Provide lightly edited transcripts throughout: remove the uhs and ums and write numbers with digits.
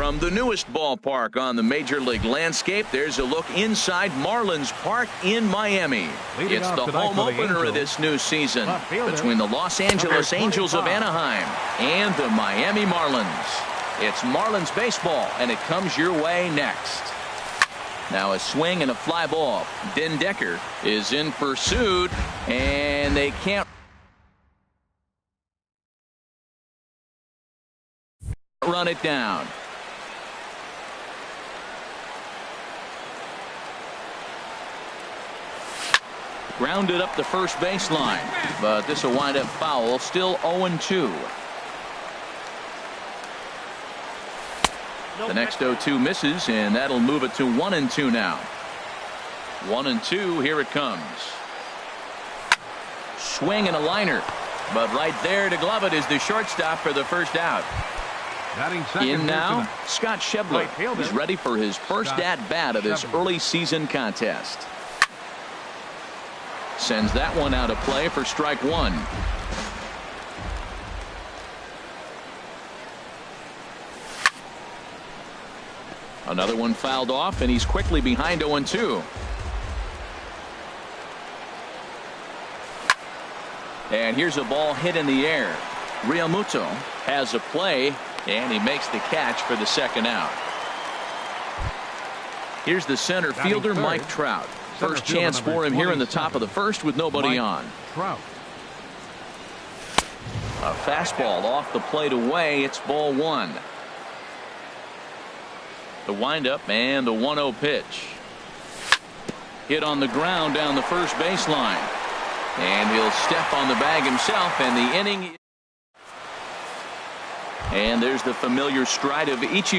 From the newest ballpark on the Major League landscape, there's a look inside Marlins Park in Miami. It's the home opener of this new season between the Los Angeles Angels of Anaheim and the Miami Marlins. It's Marlins baseball, and it comes your way next. Now a swing and a fly ball. Den Decker is in pursuit, and they can't run it down. Grounded up the first baseline, but this will wind up foul. Still 0-2. The next 0-2 misses, and that'll move it to 1-2 now. 1-2. Here it comes. Swing and a liner, but right there to glove it is the shortstop for the first out. In now, Scott Schebler. He's ready for his first at-bat of this early season contest. Sends that one out of play for strike one. Another one fouled off, and he's quickly behind 0-2. And here's a ball hit in the air. Realmuto has a play, and he makes the catch for the second out. Here's the center fielder, Mike Trout. First chance for him here in the top of the first with nobody on. A fastball off the plate away. It's ball one. The windup and the 1-0 pitch. Hit on the ground down the first baseline. And he'll step on the bag himself, and the inning. And there's the familiar stride of Ichiro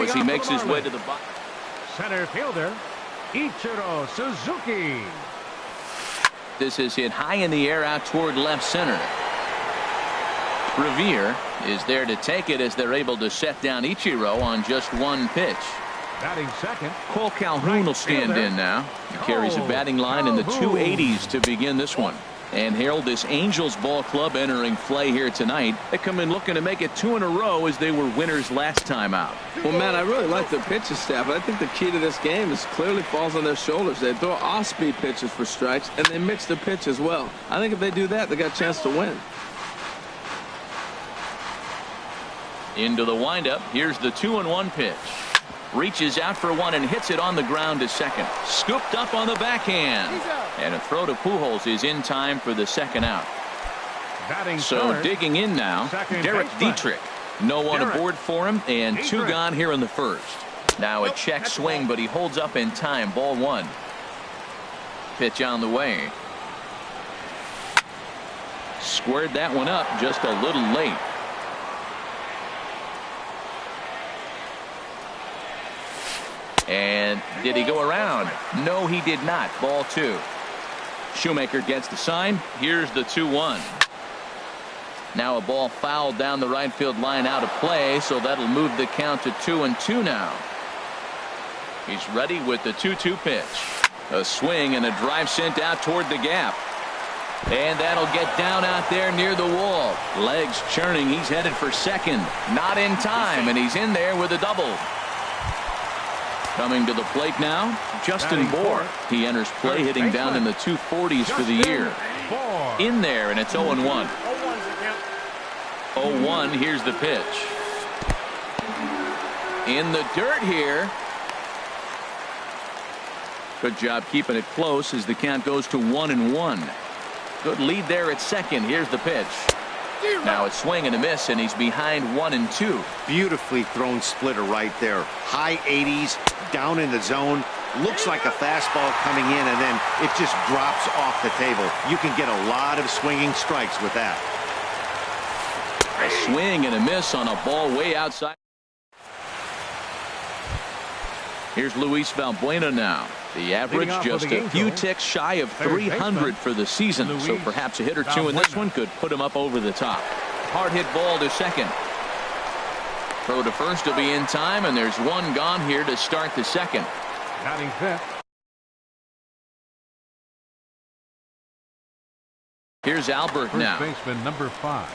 as he makes his way to the box. Center fielder Ichiro Suzuki. This is hit high in the air out toward left center. Revere is there to take it as they're able to set down Ichiro on just one pitch. Batting second, Cole Calhoun will stand in now. He carries a batting line in the 280s to begin this one. And Harold, this Angels ball club entering play here tonight. They come in looking to make it 2 in a row as they were winners last time out. Well, man, I really like the pitching staff, but I think the key to this game is clearly falls on their shoulders. They throw off-speed pitches for strikes, and they mix the pitch as well. I think if they do that, they got a chance to win. Into the windup. Here's the 2-1 pitch. Reaches out for one and hits it on the ground to second. Scooped up on the backhand. And a throw to Pujols is in time for the second out. So digging in now, Derek Dietrich. No one aboard for him, and 2 gone here in the first. Now a check swing, but he holds up in time. Ball one. Pitch on the way. Squared that one up just a little late. And did he go around? No, he did not. Ball two. Shoemaker gets the sign. Here's the 2-1. Now a ball fouled down the right field line out of play, so that'll move the count to 2-2 now. He's ready with the 2-2 pitch. A swing and a drive sent out toward the gap. And that'll get down out there near the wall. Legs churning. He's headed for second. Not in time, and he's in there with a double. Coming to the plate now, Justin Bour. He enters play hitting down in the 240s for the year. In there, and it's 0-1. 0-1, here's the pitch. In the dirt here. Good job keeping it close as the count goes to 1-1. Good lead there at second. Here's the pitch. Now a swing and a miss, and he's behind 1-2. Beautifully thrown splitter right there. High 80s, down in the zone. Looks like a fastball coming in, and then it just drops off the table. You can get a lot of swinging strikes with that. A swing and a miss on a ball way outside. Here's Luis Valbuena now. The average just a few ticks shy of 300 for the season, so perhaps a hit or two in this one could put him up over the top. Hard hit ball to second. Throw to first will be in time, and there's one gone here to start the second. Batting fifth. Here's Albert now. First baseman number 5,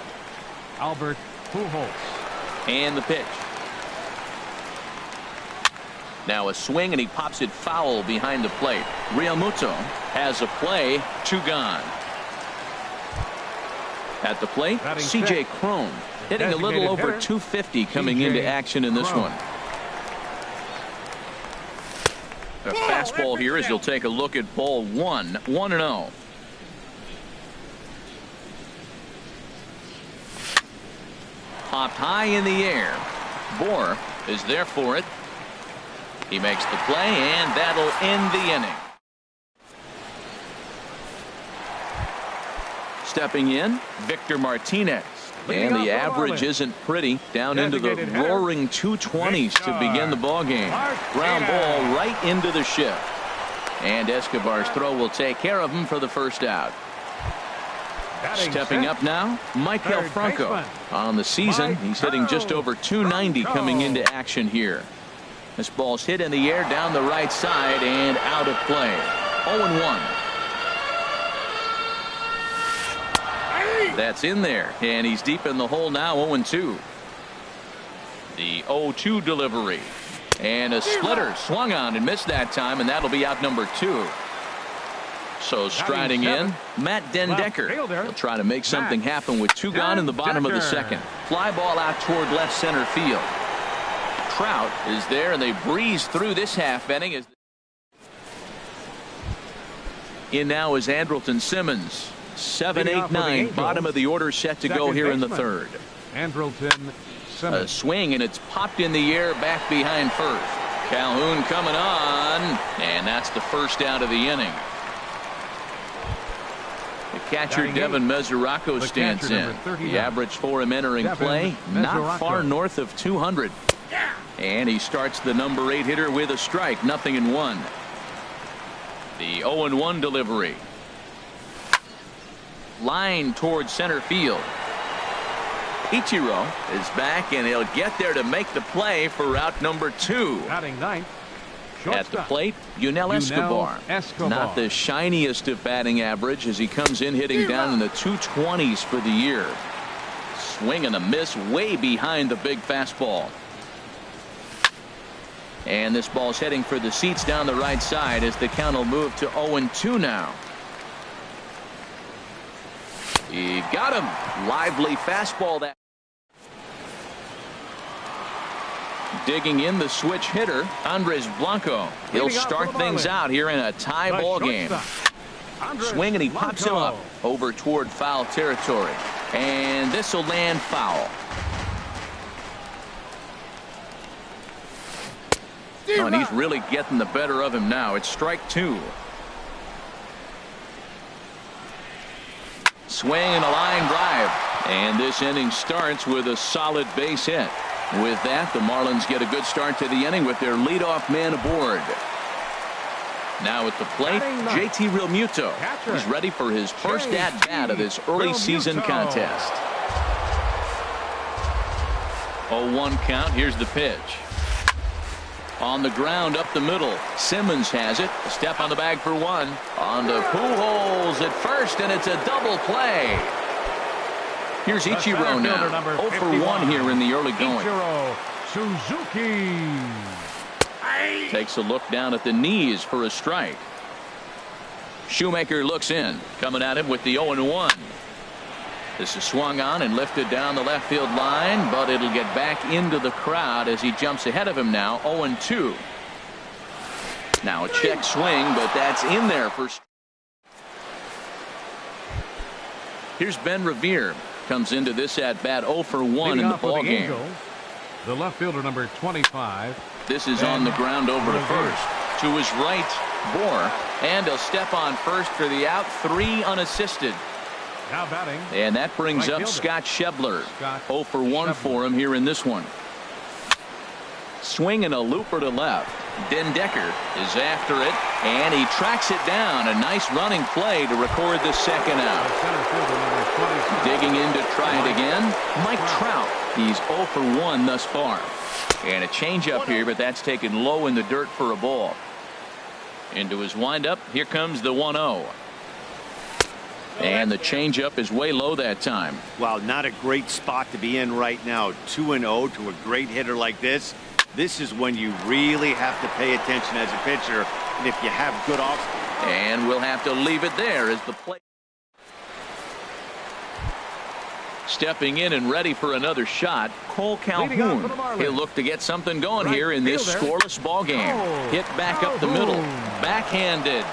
Albert Pujols. And the pitch. Now a swing, and he pops it foul behind the plate. Realmuto has a play, 2 gone. At the plate, C.J. Cron hitting a little over 250 coming into action in this one. A fastball here as he'll take a look at ball 1, 1-0. Popped high in the air. Bohr is there for it. He makes the play, and that'll end the inning. Stepping in, Victor Martinez. And the average isn't pretty. Down into the roaring 220s to begin the ball game. Ground ball right into the shift. And Escobar's throw will take care of him for the first out. Stepping up now, Michael Franco. On the season, he's hitting just over 290 coming into action here. This ball's hit in the air down the right side and out of play. 0-1. That's in there, and he's deep in the hole now. 0-2. The 0-2 delivery, and a splitter swung on and missed that time, and that'll be out number 2. So striding in, Matt Den Decker. He'll try to make something happen with 2 gone in the bottom of the second. Fly ball out toward left center field. Trout is there, and they breeze through this half inning. In now is Andrelton Simmons. 7, 8, 9, bottom of the order set to go here in the third. Andrelton Simmons. A swing, and it's popped in the air back behind first. Calhoun coming on, and that's the first out of the inning. The catcher Devin Mesoraco stands in. The average for him entering play, not far north of 200. And he starts the number 8 hitter with a strike, 0-1. The 0-1 delivery. Line towards center field. Ichiro is back, and he'll get there to make the play for route number 2. Batting ninth. At the plate, Yunel Escobar. Not the shiniest of batting average as he comes in hitting down in the 220s for the year. Swing and a miss way behind the big fastball. And this ball's heading for the seats down the right side as the count will move to 0-2 now. He got him. Lively fastball. That digging in the switch hitter, Andres Blanco. He'll start things out here in a tie ball game. Swing, and he pops him up over toward foul territory. And this will land foul. Oh, and he's really getting the better of him now. It's strike 2. Swing and a line drive. And this inning starts with a solid base hit. With that, the Marlins get a good start to the inning with their leadoff man aboard. Now at the plate, JT Realmuto. He's ready for his first at-bat of this early season contest. 0-1 count. Here's the pitch. On the ground up the middle. Simmons has it. A step on the bag for 1. On to Pujols at first, and it's a double play. Here's Ichiro now. 0 for 1 here in the early going. Ichiro Suzuki. Takes a look down at the knees for a strike. Shoemaker looks in. Coming at him with the 0-1. This is swung on and lifted down the left field line, but it'll get back into the crowd as he jumps ahead of him now. 0-2. Now a check swing, but that's in there for. Here's Ben Revere. Comes into this at bat 0 for 1 in the ball game. The left fielder number 25. This is on the ground over to first. To his right, Bohr, and he'll step on first for the out. 3 unassisted. Now batting. And that brings up Scott Schebler. 0 for 1 for him here in this one. Swing and a looper to left. Den Decker is after it, and he tracks it down. A nice running play to record the second out. Digging in to try it again, Mike Trout. He's 0 for 1 thus far. And a changeup here, but that's taken low in the dirt for a ball. Into his windup, here comes the 1-0. And the changeup is way low that time. Wow, not a great spot to be in right now. 2-0 to a great hitter like this. This is when you really have to pay attention as a pitcher. And if you have good off. And we'll have to leave it there as the play. Stepping in and ready for another shot, Cole Calhoun. He'll look to get something going here in this scoreless ball game. Hit back up the middle, backhanded,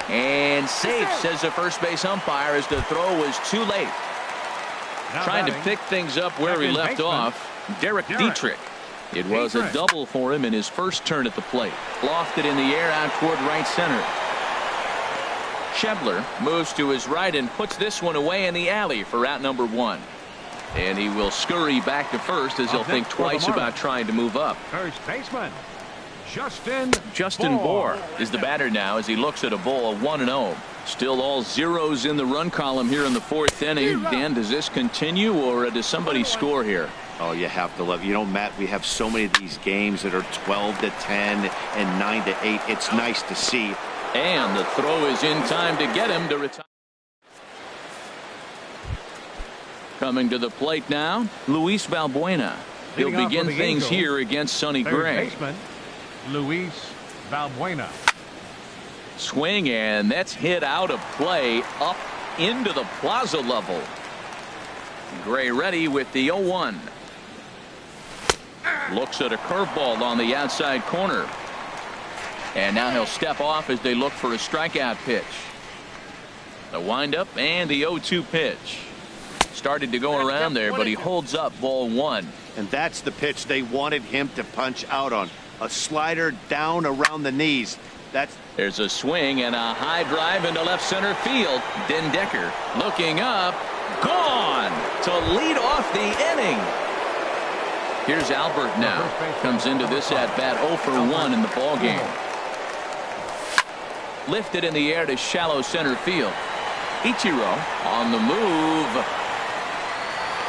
and safe, says the first base umpire, as the throw was too late. Trying to pick things up where he left off, Derek Dietrich. It was a double for him in his first turn at the plate. Lofted in the air out toward right center. Schebler moves to his right and puts this one away in the alley for out number 1. And he will scurry back to first as he'll think twice about trying to move up. First baseman, Justin Bohr is the batter now as he looks at a ball of 1-0. Still all zeros in the run column here in the 4th inning. Dan, does this continue or does somebody score here? Oh, you have to love. You know, Matt, we have so many of these games that are 12-10 and 9-8. It's nice to see. And the throw is in time to get him to retire. Coming to the plate now, Luis Valbuena. He'll begin things here against Sonny Gray. baseman, Luis Valbuena. Swing, and that's hit out of play up into the plaza level. Gray ready with the 0-1. Looks at a curveball on the outside corner. And now he'll step off as they look for a strikeout pitch. The windup and the 0-2 pitch. Started to go around there, but he holds up ball 1. And that's the pitch they wanted him to punch out on. A slider down around the knees. There's a swing and a high drive into left center field. Den Decker looking up. Gone to lead off the inning. Here's Albert now. Comes into this at bat 0 for 1 in the ball game. Lifted in the air to shallow center field. Ichiro on the move.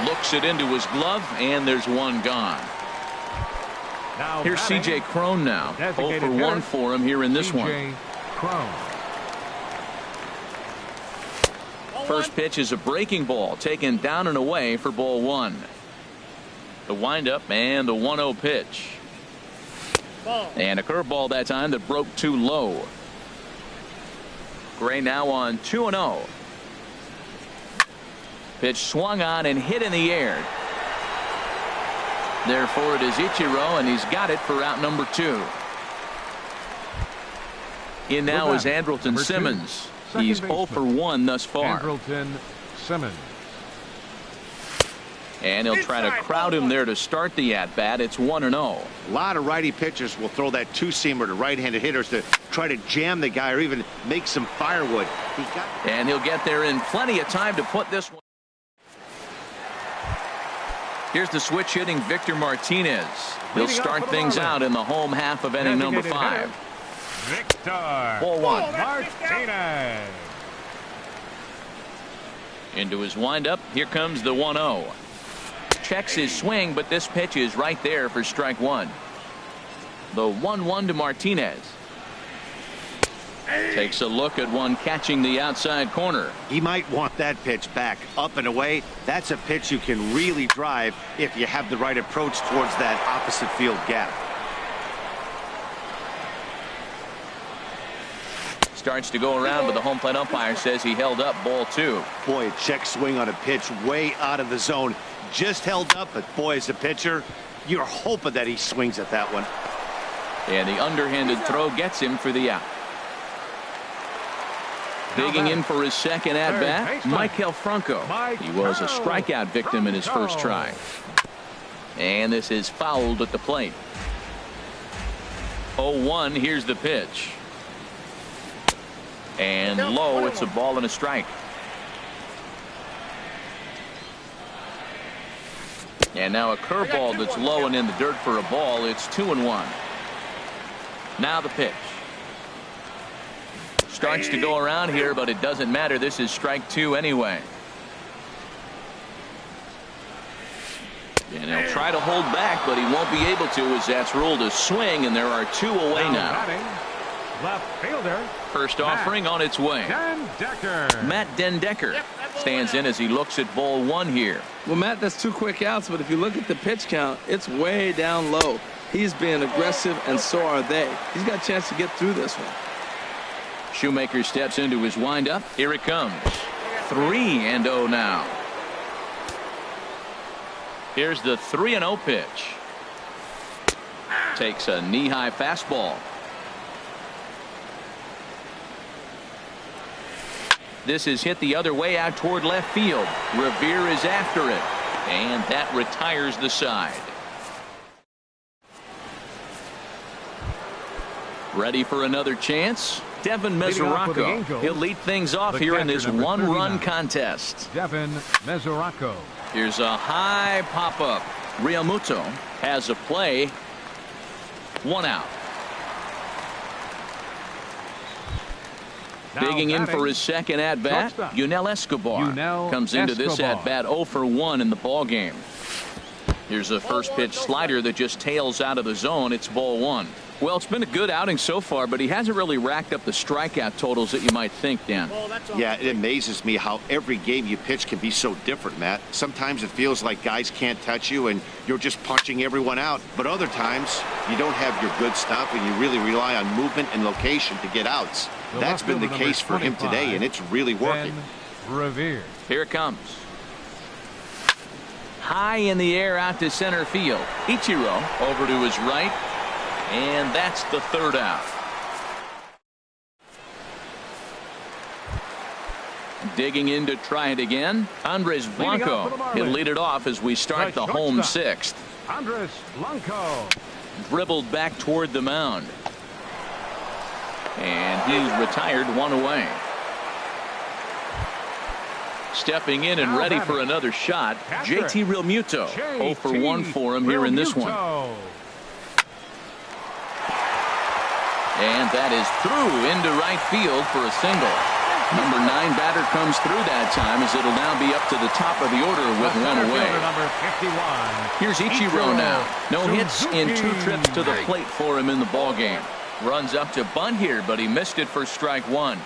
Looks it into his glove, and there's one gone. Here's C.J. Cron now. 0 for 1 for him here in this one. First pitch is a breaking ball taken down and away for ball 1. The windup and the 1-0 pitch. And a curveball that time that broke too low. Gray now on 2-0. Pitch swung on and hit in the air. Therefore it is Ichiro, and he's got it for out number 2. In now is Andrelton Simmons. He's 0 for 1 thus far. Andrelton Simmons. And he'll try to crowd him there to start the at-bat. It's 1-0. A lot of righty pitchers will throw that two-seamer to right-handed hitters to try to jam the guy or even make some firewood. And he'll get there in plenty of time to put this one. Here's the switch hitting Victor Martinez. He'll start things out in the home half of inning number 5. Victor Ball 1. Martinez. Into his windup. Here comes the 1-0. Checks his swing, but this pitch is right there for strike 1. The 1-1 to Martinez. Takes a look at one catching the outside corner. He might want that pitch back up and away. That's a pitch you can really drive if you have the right approach towards that opposite field gap. Starts to go around, but the home plate umpire says he held up ball 2. Boy, a check swing on a pitch way out of the zone. Just held up, but boy, as a pitcher, you're hoping that he swings at that one. And the underhanded throw gets him for the out. Digging in for his second at-bat, Maikel Franco. He was a strikeout victim in his first try. And this is fouled at the plate. 0-1, here's the pitch. And low, it's a ball and a strike. And now a curveball that's low and in the dirt for a ball. It's 2-1. Now the pitch. Starts to go around here, but it doesn't matter. This is strike 2 anyway. And he'll try to hold back, but he won't be able to, as that's ruled a swing, and there are 2 away now. Left fielder. First offering on its way. Dendecker. Matt Dendecker stands in as he looks at ball one here. Well, Matt, that's 2 quick outs, but if you look at the pitch count, it's way down low. He's being aggressive, and so are they. He's got a chance to get through this one. Shoemaker steps into his windup. Here it comes. 3-0 now. Here's the 3-0 pitch. Takes a knee-high fastball. This is hit the other way out toward left field. Revere is after it, and that retires the side. Ready for another chance? Devin Mesoraco. He'll lead things off here in this one-run contest. Devin Mesoraco. Here's a high pop-up. Realmuto has a play. 1 out. Digging in for his second at-bat, Yunel Escobar comes into this at-bat 0 for 1 in the ball game. Here's a first pitch slider that just tails out of the zone. It's ball 1. Well, it's been a good outing so far, but he hasn't really racked up the strikeout totals that you might think, Dan. Yeah, it amazes me how every game you pitch can be so different, Matt. Sometimes it feels like guys can't touch you and you're just punching everyone out. But other times you don't have your good stuff and you really rely on movement and location to get outs. That's been the case for him today, and it's really working. Revere. Here it comes. High in the air out to center field. Ichiro over to his right. And that's the 3rd out. Digging in to try it again. Andres Blanco. He'll lead it off as we start the home 6th. Andres Blanco. Dribbled back toward the mound. And he's retired 1 away. Stepping in and ready for another shot, JT Realmuto. 0 for 1 for him here in this one. And that is through into right field for a single. Number 9 batter comes through that time as it'll now be up to the top of the order with 1 away. Here's Ichiro now. No hits in 2 trips to the plate for him in the ball game. Runs up to bunt here, but he missed it for strike 1.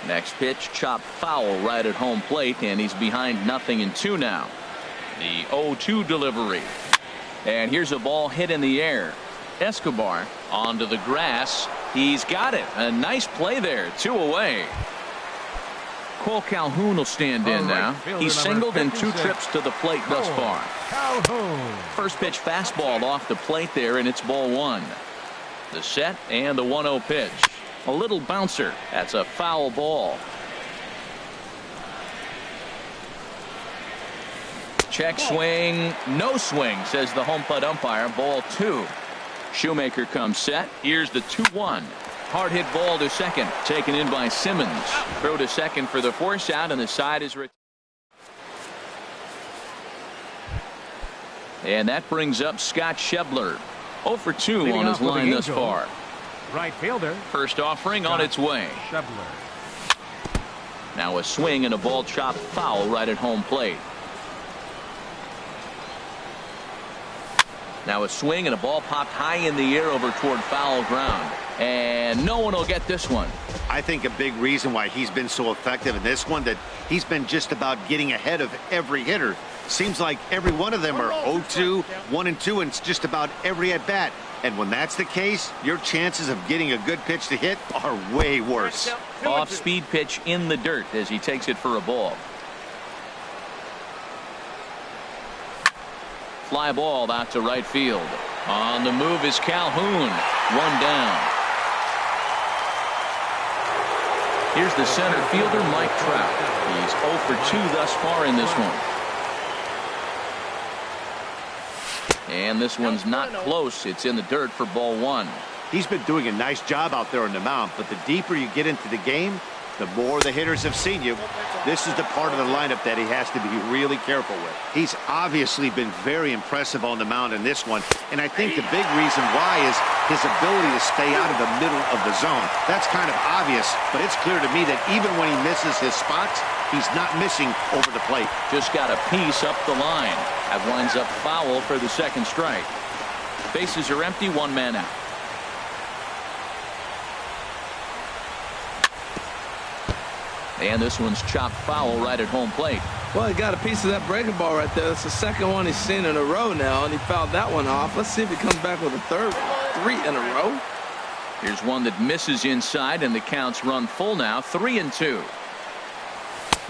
Next pitch, chopped foul right at home plate, and he's behind 0-2 now. The 0-2 delivery. And here's a ball hit in the air. Escobar onto the grass. He's got it. A nice play there. 2 away. Cole Calhoun will stand in now. He's singled in 2 trips to the plate thus far. First pitch fastball off the plate there, and it's ball 1. The set and the 1-0 pitch. A little bouncer. That's a foul ball. Check swing. No swing, says the home plate umpire. Ball 2. Shoemaker comes set. Here's the 2-1. Hard hit ball to second. Taken in by Simmons. Throw to second for the force out, and the side is retired. And that brings up Scott Schebler. 0 for 2 on his line thus far. Right fielder. First offering on its way. Schebler. Now a swing and a ball chopped foul right at home plate. Now a swing and a ball popped high in the air over toward foul ground. And no one will get this one. I think a big reason why he's been so effective in this one, that he's been just about getting ahead of every hitter. Seems like every one of them are 0-2, 1-2, and it's just about every at bat. And when that's the case, your chances of getting a good pitch to hit are way worse. Off-speed pitch in the dirt as he takes it for a ball. Fly ball out to right field. On the move is Calhoun. 1 down. Here's the center fielder, Mike Trout. He's 0 for 2 thus far in this one. And this one's not close. It's in the dirt for ball 1. He's been doing a nice job out there on the mound, but the deeper you get into the game, the more the hitters have seen you. This is the part of the lineup that he has to be really careful with. He's obviously been very impressive on the mound in this one, and I think the big reason why is his ability to stay out of the middle of the zone. That's kind of obvious, but it's clear to me that even when he misses his spots, he's not missing over the plate. Just got a piece up the line. That winds up foul for the second strike. Bases are empty, 1 man out. And this one's chopped foul right at home plate. Well, he got a piece of that breaking ball right there. That's the second one he's seen in a row now, and he fouled that one off. Let's see if he comes back with a third. 3 in a row. Here's one that misses inside, and the counts run full now. 3-2.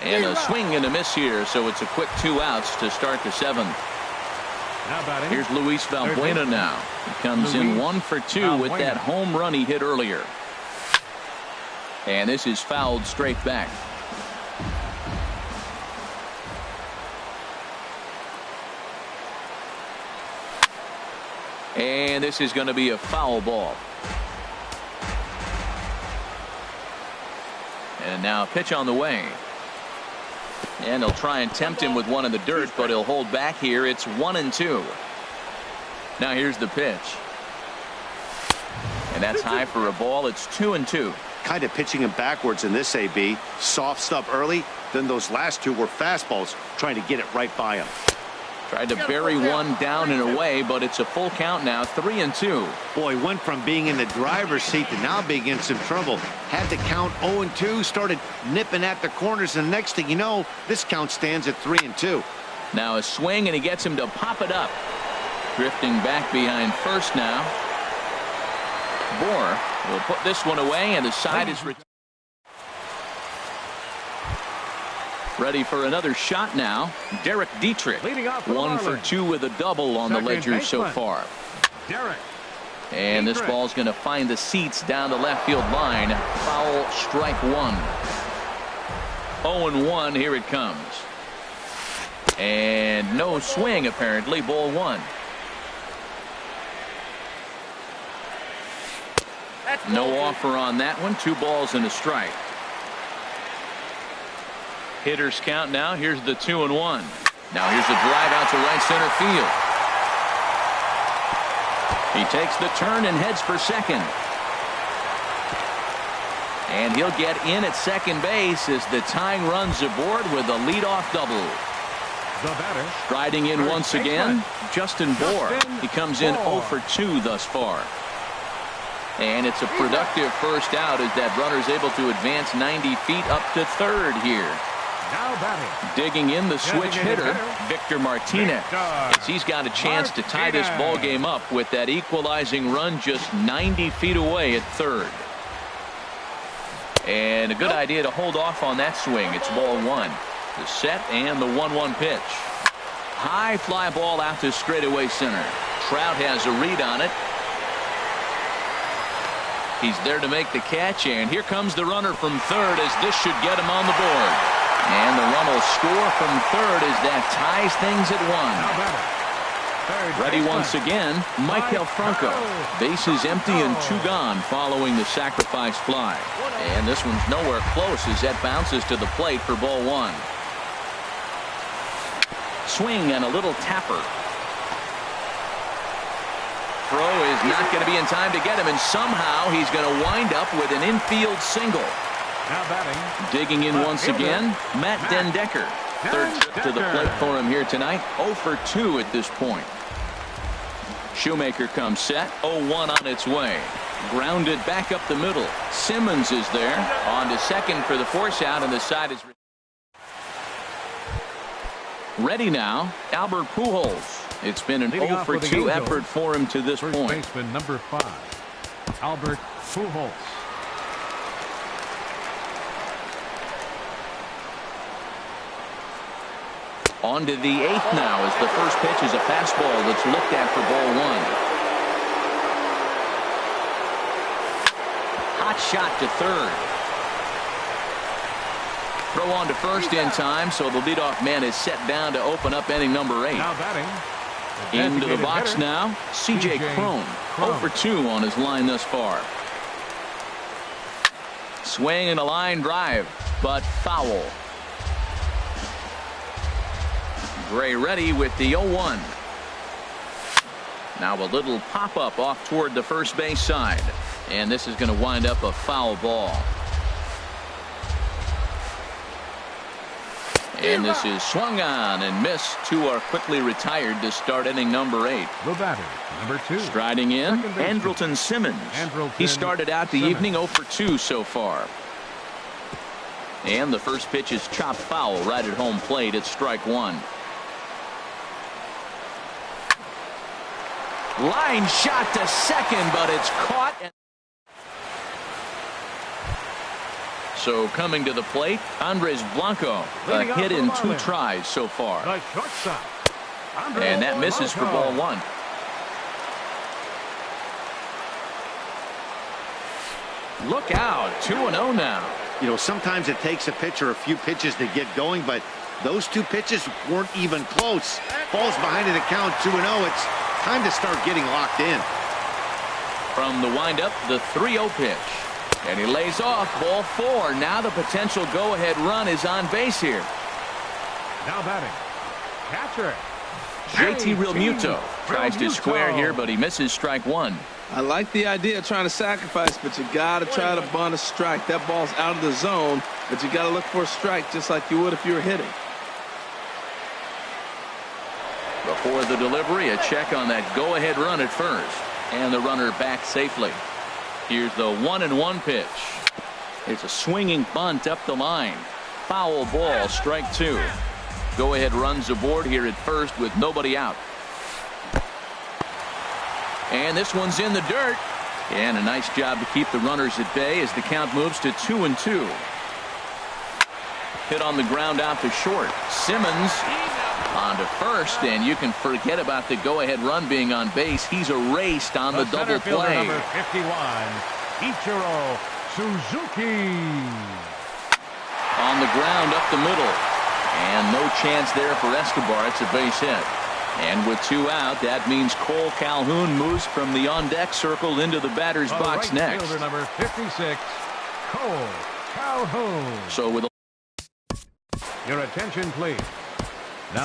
And a swing and a miss here, so it's a quick 2 outs to start the 7th. Here's Luis Valbuena now. He comes in 1 for 2 with that home run he hit earlier. And this is fouled straight back. And this is going to be a foul ball. And now a pitch on the way. And they'll try and tempt him with one in the dirt, but he'll hold back here. It's 1-2. Now here's the pitch. And that's high for a ball. It's 2-2. Kind of pitching him backwards in this AB. Soft stuff early. Then those last 2 were fastballs, trying to get it right by him. Tried to bury one down and away, but it's a full count now. 3-2. Boy, went from being in the driver's seat to now being in some trouble. Had the count 0-2, started nipping at the corners, and the next thing you know, this count stands at 3-2. Now a swing, and he gets him to pop it up. Drifting back behind first now. Bohr will put this one away, and the side is ready for another shot now. Derek Dietrich, 1 for 2 with a double on the ledger so far. And this ball's going to find the seats down the left field line. Foul, strike 1. 0-1. Here it comes. And no swing apparently. Ball 1. No offer on that one. 2 balls and a strike. Hitters count now. Here's the 2-1. Now here's a drive out to right center field. He takes the turn and heads for second. And he'll get in at second base as the tying runs aboard with a leadoff double. Striding in once again, Justin Bohr. He comes in 0 for 2 thus far. And it's a productive first out as that runner's able to advance 90 feet up to third here. Digging in the switch hitter, Victor Martinez. As he's got a chance to tie this ball game up with that equalizing run just 90 feet away at third. And a good idea to hold off on that swing. It's ball 1. The set and the 1-1 pitch. High fly ball out to straightaway center. Trout has a read on it. He's there to make the catch, and here comes the runner from third as this should get him on the board. And the run will score from third as that ties things at 1. Ready once again, Maikel Franco. Bases empty and 2 gone following the sacrifice fly. And this one's nowhere close as that bounces to the plate for ball 1. Swing and a little tapper. Throw is not going to be in time to get him, and somehow he's going to wind up with an infield single. Digging in once again, Matt Den Dekker. Third trip to the plate for him here tonight. 0 for 2 at this point. Shoemaker comes set. 0-1 on its way. Grounded back up the middle. Simmons is there. On to second for the force out, and the side is ready now. Albert Pujols. It's been an 0 for 2 effort for him to this point. Baseman number 5, Albert Pujols. On to the 8th now as the first pitch is a fastball that's looked at for ball 1. Hot shot to third. Throw on to first in time, so the leadoff man is set down to open up inning number 8. Now batting. Into the box now, C.J. Cron. 0 for 2 on his line thus far. Swing and a line drive, but foul. Gray ready with the 0-1. Now a little pop-up off toward the first base side. And this is going to wind up a foul ball. And this is swung on and missed. 2 are quickly retired to start inning number 8. The batter, number 2. Striding in, Andrelton Simmons. He started out the evening 0 for 2 so far. And the first pitch is chopped foul right at home plate. It's strike one. Line shot to second, but it's caught. So coming to the plate, Andres Blanco, a hit in 2 tries so far. And that misses for ball one. Look out, 2-0 now. You know, sometimes it takes a pitcher a few pitches to get going, but those 2 pitches weren't even close. Falls behind in the count, 2-0. It's time to start getting locked in. From the windup, the 3-0 pitch. And he lays off, ball 4. Now the potential go-ahead run is on base here. Now batting, catcher. JT Realmuto tries to square here, but he misses strike one. I like the idea of trying to sacrifice, but you got to try to bunt a strike. That ball's out of the zone, but you got to look for a strike just like you would if you were hitting. Before the delivery, a check on that go-ahead run at first. And the runner back safely. Here's the 1-1 pitch. It's a swinging bunt up the line. Foul ball, strike 2. Go-ahead runs aboard here at first with nobody out. And this one's in the dirt. And a nice job to keep the runners at bay as the count moves to 2-2. Hit on the ground out to short. Simmons on to first, and you can forget about the go-ahead run being on base. He's erased on the double play. Number 51, Ichiro Suzuki. On the ground up the middle. And no chance there for Escobar. It's a base hit. And with 2 out, that means Cole Calhoun moves from the on-deck circle into the batter's box right next. Fielder number 56, Cole Calhoun. So with Your attention, please. Now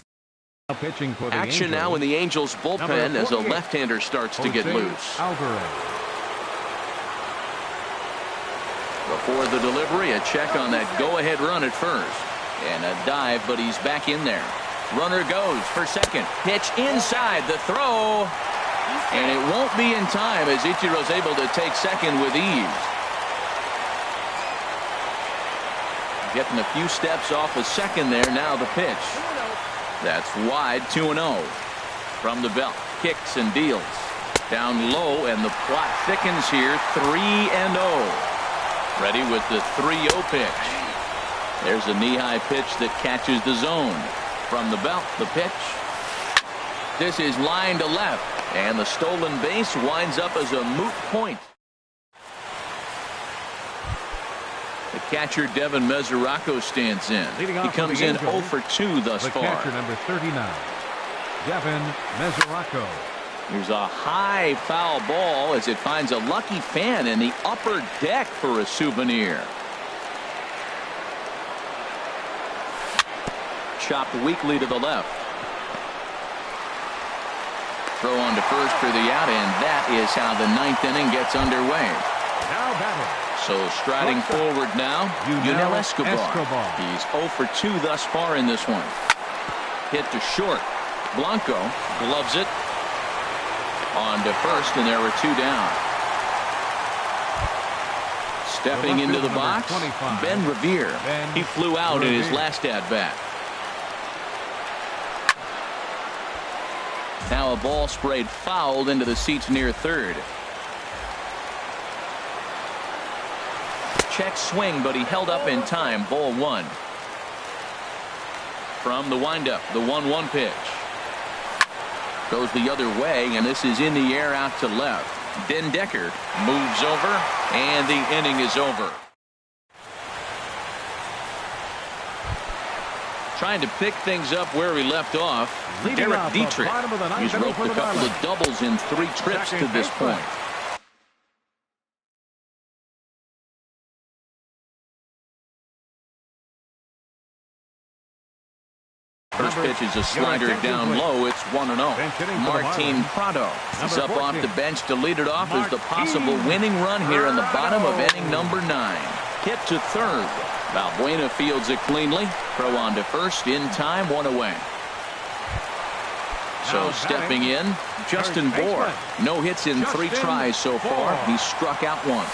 pitching for the action Angels. now in the Angels bullpen as a left-hander starts to get loose. Alvarez. Before the delivery, a check on that go-ahead run at first. And a dive, but he's back in there. Runner goes for second. Pitch inside the throw. And it won't be in time as Ichiro's able to take second with ease. Getting a few steps off of second there. Now the pitch. That's wide, 2-0. From the belt, kicks and deals. Down low, and the plot thickens here, 3-0. Ready with the 3-0 pitch. There's a knee-high pitch that catches the zone. From the belt, the pitch. This is line to left, and the stolen base winds up as a moot point. The catcher, Devin Mesoraco, stands in. He comes in 0 for 2 thus far. The catcher, number 39, Devin Mesoraco. Here's a high foul ball as it finds a lucky fan in the upper deck for a souvenir. Chopped weakly to the left. Throw on to first for the out, and that is how the 9th inning gets underway. Now batting. So striding forward now, Yunel Escobar. He's 0 for 2 thus far in this one. Hit to short. Blanco gloves it. On to first, and there were 2 down. Stepping into the box, Ben Revere. He flew out in his last at-bat. Now a ball sprayed fouled into the seats near third. Check swing, but he held up in time. Ball 1. From the windup, the 1-1 pitch. Goes the other way, and this is in the air out to left. Den Decker moves over, and the inning is over. Trying to pick things up where we left off. Derek Dietrich. He's roped a couple of doubles in 3 trips to this point. First pitch is a slider down low. It's 1-0. Martin Prado is up off the bench to lead it off as the possible winning run here in the bottom of inning number 9. Hit to third. Valbuena fields it cleanly. Throw on to first in time, 1 away. So stepping in, Justin Bour. No hits in 3 tries so far. He's struck out once.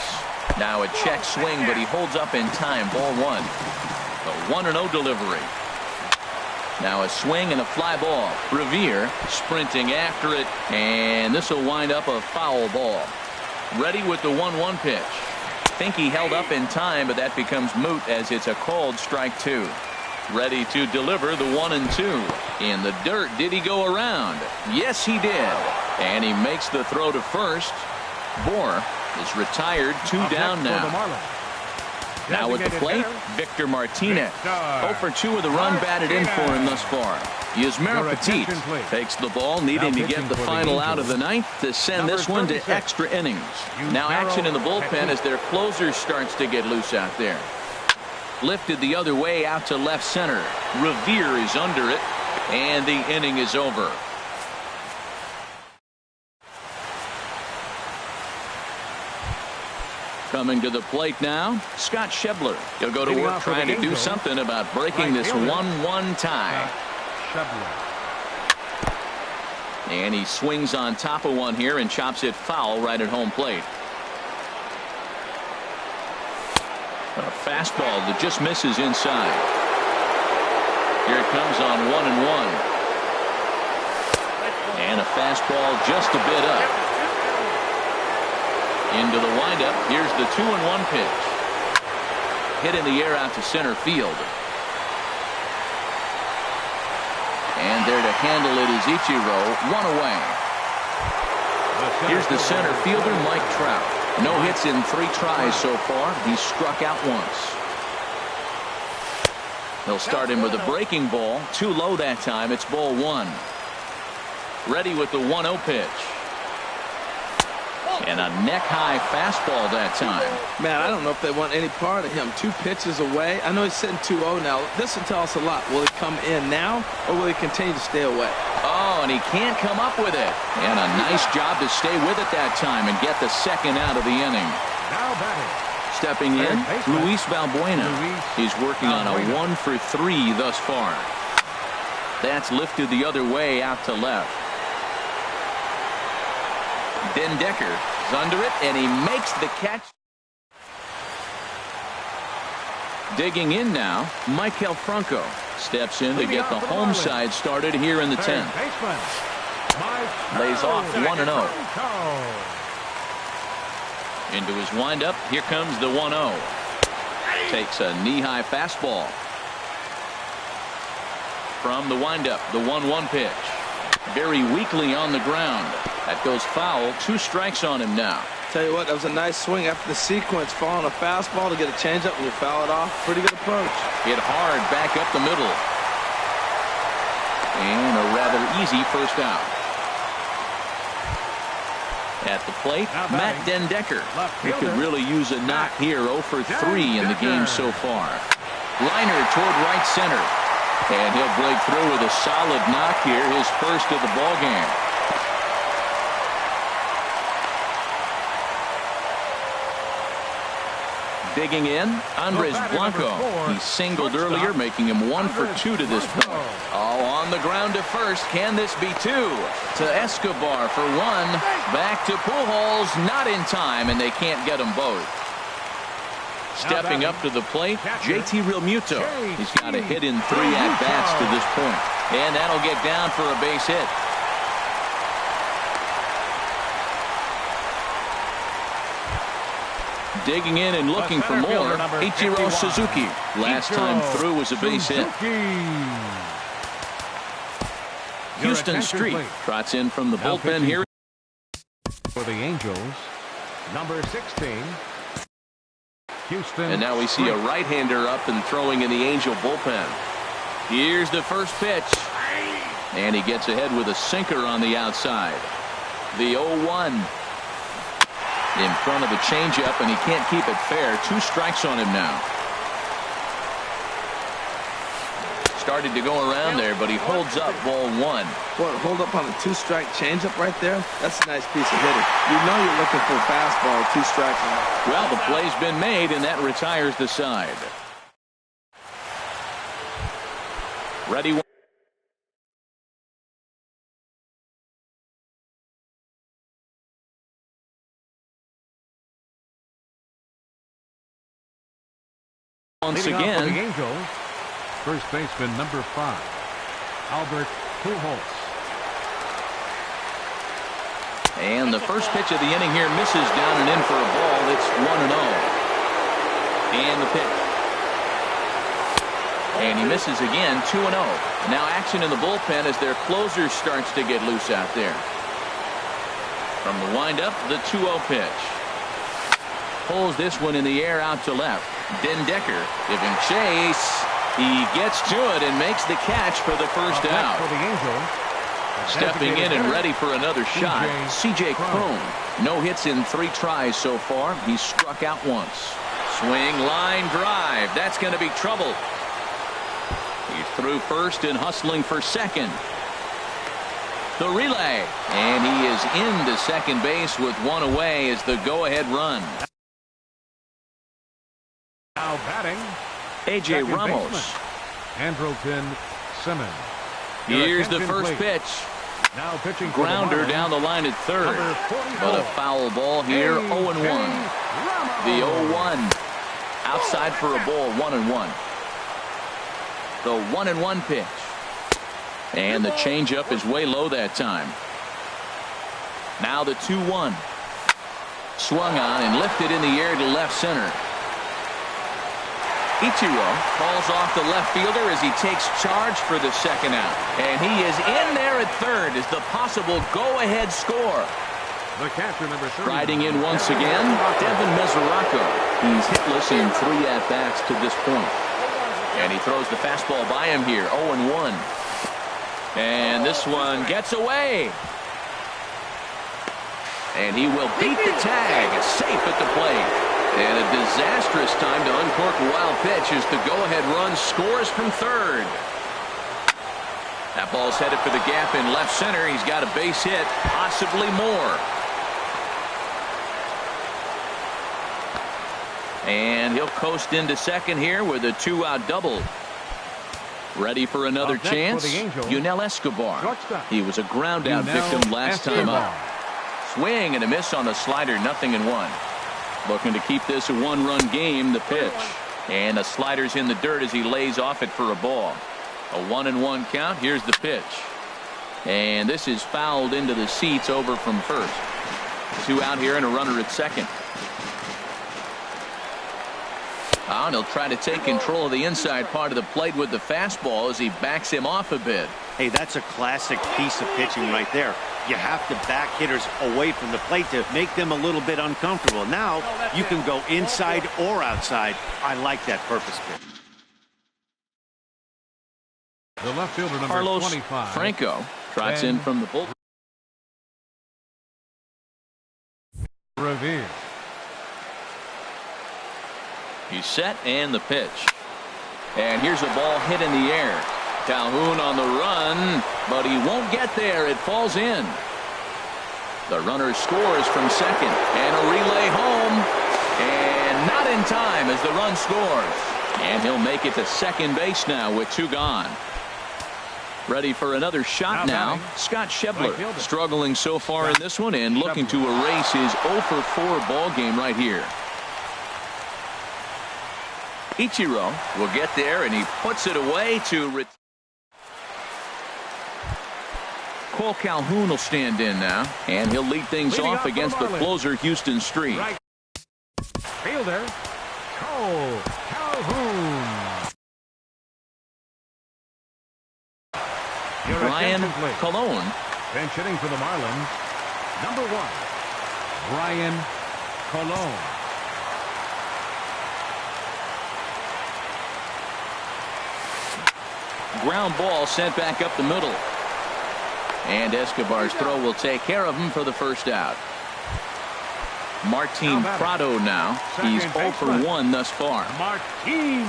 Now a check swing, but he holds up in time. Ball one. A 1-0 delivery. Now a swing and a fly ball. Revere sprinting after it, and this will wind up a foul ball. Ready with the 1-1 pitch. Think he held up in time, but that becomes moot as it's a called strike two. Ready to deliver the 1-2. In the dirt, did he go around? Yes, he did. And he makes the throw to first. Bohr is retired, 2 down now. Now at the plate, Victor Martinez. 0 for 2 with a run batted in for him thus far. Yasmera Petit takes the ball, needing to get the final out of the ninth to send this one to extra innings. Now action in the bullpen as their closer starts to get loose out there. Lifted the other way out to left center. Revere is under it, and the inning is over. Coming to the plate now, Scott Schebler. He'll go to work trying to do something about breaking this 1-1 tie. And he swings on top of one here and chops it foul right at home plate. A fastball that just misses inside. Here it comes on 1-1. And a fastball just a bit up. Into the windup. Here's the 2-1 pitch. Hit in the air out to center field. And there to handle it is Ichiro. 1 away. Here's the center fielder, Mike Trout. No hits in 3 tries so far. He struck out once. He'll start him with a breaking ball. Too low that time. It's ball 1. Ready with the 1-0 pitch. And a neck-high fastball that time. Man, I don't know if they want any part of him. 2 pitches away. I know he's sitting 2-0 now. This will tell us a lot. Will he come in now, or will he continue to stay away? Oh, and he can't come up with it. And a nice job to stay with it that time and get the second out of the inning. Now batting. Stepping in, Luis Valbuena. He's working on a 1 for 3 thus far. That's lifted the other way out to left. Den Decker is under it, and he makes the catch. Digging in now, Michael Franco steps in to get the home side started here in the 10th. Lays off 1-0. Into his windup, here comes the 1-0. Takes a knee-high fastball. From the windup, the 1-1 pitch. Very weakly on the ground. That goes foul. 2 strikes on him now. Tell you what, that was a nice swing after the sequence. Following a fastball to get a changeup and you foul it off. Pretty good approach. Hit hard back up the middle. And a rather easy first out. At the plate, Matt Den Decker. He could really use a knock here. 0 for 3 in the game so far. Liner toward right center. And he'll break through with a solid knock here, his first of the ball game. Digging in, Andres Blanco. He singled earlier, making him 1 for 2 to this point. Oh, on the ground to first. Can this be 2? To Escobar for 1. Back to Pujols, not in time, and they can't get them both. Stepping up to the plate, JT Realmuto. He's got a hit in 3 at-bats to this point. And that'll get down for a base hit. Digging in and looking for more, Ichiro Suzuki. Last time through was a base hit. Houston Street trots in from the bullpen here. For the Angels, number 16. Houston. And now we see a right-hander up and throwing in the Angel bullpen. Here's the first pitch. And he gets ahead with a sinker on the outside. The 0-1. In front of the changeup, and he can't keep it fair. 2 strikes on him now. Started to go around there, but he holds up ball 1. Boy, hold up on a 2-strike changeup right there. That's a nice piece of hitting. You know you're looking for a fastball, 2 strikes on it. Well, the play's been made, and that retires the side. Ready. once Leading off for the again. Angels, first baseman number 5, Albert Pujols. And the first pitch of the inning here misses down and in for a ball. It's 1-0. And the pitch. And he misses again, 2-0. Now action in the bullpen as their closer starts to get loose out there. From the windup, the 2-0 pitch. Pulls this one in the air out to left. Den Decker giving chase. He gets to it and makes the catch for the first out. For the Angels, Stepping in and ready for another shot, C.J. Cron. No hits in 3 tries so far. He struck out once. Swing, line drive. That's going to be trouble. He's through first and hustling for second. The relay. And he is into second base with one away as the go-ahead run. now batting, A.J. second Ramos. baseman, Andrelton Simmons. Here's the Attention, first please. pitch. Now pitching for the Grounder Marlins, down the line at third. number 44, But a foul ball here, 0-1. Ramos. The 0-1. Outside for a ball, 1-1. The 1-1 pitch. And the changeup is way low that time. Now the 2-1. Swung on and lifted in the air to left center. Ichiro falls off the left fielder as he takes charge for the second out. And he is in there at third as the possible go-ahead score. The catcher, number 3. Riding in once again, Devin Mesoraco. He's hitless in 3 at-bats to this point. And he throws the fastball by him here, 0-1. And this one gets away. And he will beat the tag. Safe at the plate. And a disastrous time to uncork a wild pitch as the go-ahead run scores from third. That ball's headed for the gap in left center. He's got a base hit, possibly more. And he'll coast into second here with a 2-out double. Ready for another Up next chance, for the Angels, Yunel Escobar. shortstop, He was a ground-out Yunel victim last time Escobar. up. Swing and a miss on the slider, 0-1. Looking to keep this a 1-run game, the pitch. And the slider's in the dirt as he lays off it for a ball. A 1-1 count. Here's the pitch. And this is fouled into the seats over from first. 2 out here and a runner at second. And he'll try to take control of the inside part of the plate with the fastball as he backs him off a bit. Hey, that's a classic piece of pitching right there. You have to back hitters away from the plate to make them a little bit uncomfortable. Now you can go inside or outside. I like that purpose pitch. The left fielder, number Carlos 25. Franco trots in from the bullpen. Revere. He's set and the pitch. And here's a ball hit in the air. Calhoun on the run, but he won't get there. It falls in. The runner scores from second, and a relay home, and not in time as the run scores. And he'll make it to second base now with 2 gone. Ready for another shot now. Scott Schebler struggling so far in this one and looking to erase his 0-for-4 ball game right here. Ichiro will get there, and he puts it away to Cole Calhoun will stand in now, and he'll lead things off against the closer, Houston Street. Right fielder, Cole Calhoun. Your Brian attention, please. Colon. Bench hitting for the Marlins, number 1, Brian Colon. Ground ball sent back up the middle. And Escobar's throw will take care of him for the first out. Martin Prado now. He's 0 for 1 thus far. Martin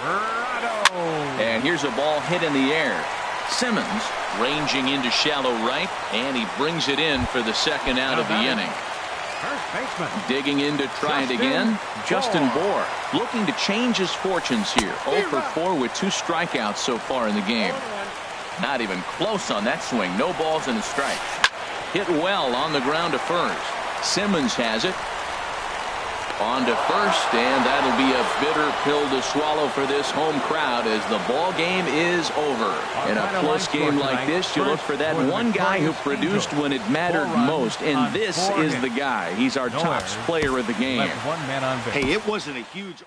Prado. And here's a ball hit in the air. Simmons ranging into shallow right, and he brings it in for the second out of the inning. First baseman. Digging in to try it again. Justin Bohr looking to change his fortunes here. 0 for 4 with 2 strikeouts so far in the game. Not even close on that swing. No balls and a strike. Hit well on the ground to first. Simmons has it. On to first, and that'll be a bitter pill to swallow for this home crowd as the ball game is over. In a close game like this, you look for that one guy who produced when it mattered most, and this is the guy. He's our top player of the game. Hey, it wasn't a huge